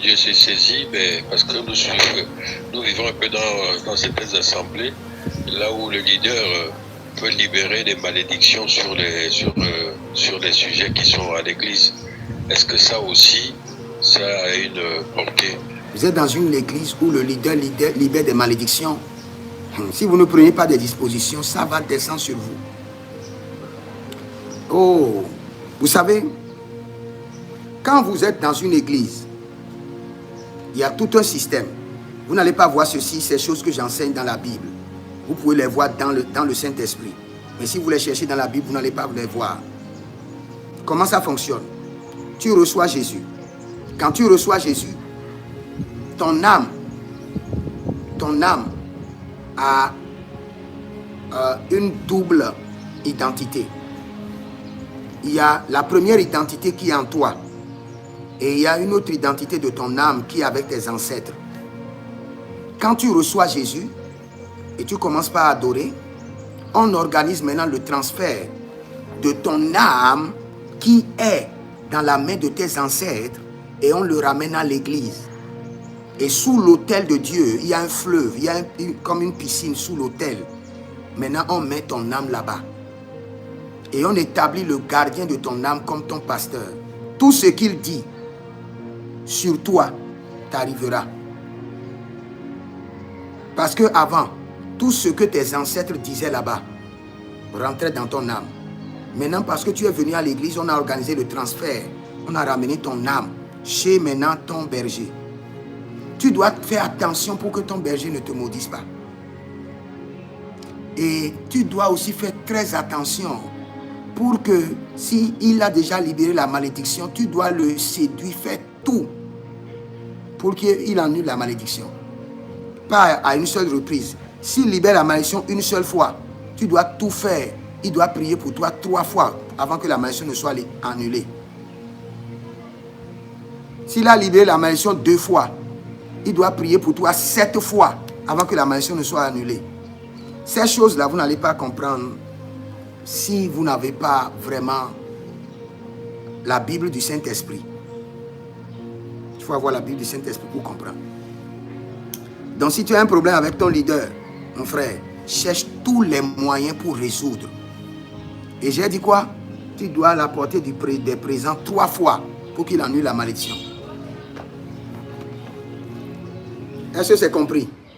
Dieu s'est saisi, mais parce que nous vivons un peu dans certaines assemblées, là où le leader peut libérer des malédictions sur les sujets qui sont à l'église. Est-ce que ça aussi, ça a une portée? Vous êtes dans une église où le leader libère des malédictions. Si vous ne prenez pas des dispositions, ça va descendre sur vous. Oh, vous savez, quand vous êtes dans une église, il y a tout un système. Vous n'allez pas voir ceci, ces choses que j'enseigne dans la Bible. Vous pouvez les voir dans le Saint-Esprit. Mais si vous les cherchez dans la Bible, vous n'allez pas les voir. Comment ça fonctionne? Tu reçois Jésus. Quand tu reçois Jésus, ton âme a une double identité. Il y a la première identité qui est en toi. Et il y a une autre identité de ton âme qui est avec tes ancêtres. Quand tu reçois Jésus et tu commences par adorer, on organise maintenant le transfert de ton âme qui est dans la main de tes ancêtres et on le ramène à l'église. Et sous l'autel de Dieu, il y a un fleuve, il y a comme une piscine sous l'autel. Maintenant, on met ton âme là-bas. Et on établit le gardien de ton âme comme ton pasteur. Tout ce qu'il dit sur toi t'arrivera. Parce que avant, tout ce que tes ancêtres disaient là-bas rentrait dans ton âme. Maintenant, parce que tu es venu à l'église, on a organisé le transfert. On a ramené ton âme chez maintenant ton berger. Tu dois faire attention pour que ton berger ne te maudisse pas. Et tu dois aussi faire très attention pour que, s'il a déjà libéré la malédiction, tu dois le séduire, faire tout pour qu'il annule la malédiction. Pas à une seule reprise. S'il libère la malédiction une seule fois, tu dois tout faire. Il doit prier pour toi 3 fois avant que la malédiction ne soit annulée. S'il a libéré la malédiction 2 fois, il doit prier pour toi 7 fois avant que la malédiction ne soit annulée. Ces choses-là, vous n'allez pas comprendre si vous n'avez pas vraiment la Bible du Saint-Esprit. Il faut avoir la Bible du Saint-Esprit pour comprendre. Donc si tu as un problème avec ton leader, mon frère, cherche tous les moyens pour résoudre. Et j'ai dit quoi? Tu dois l'apporter des présents 3 fois pour qu'il annule la malédiction. Est-ce que c'est compris?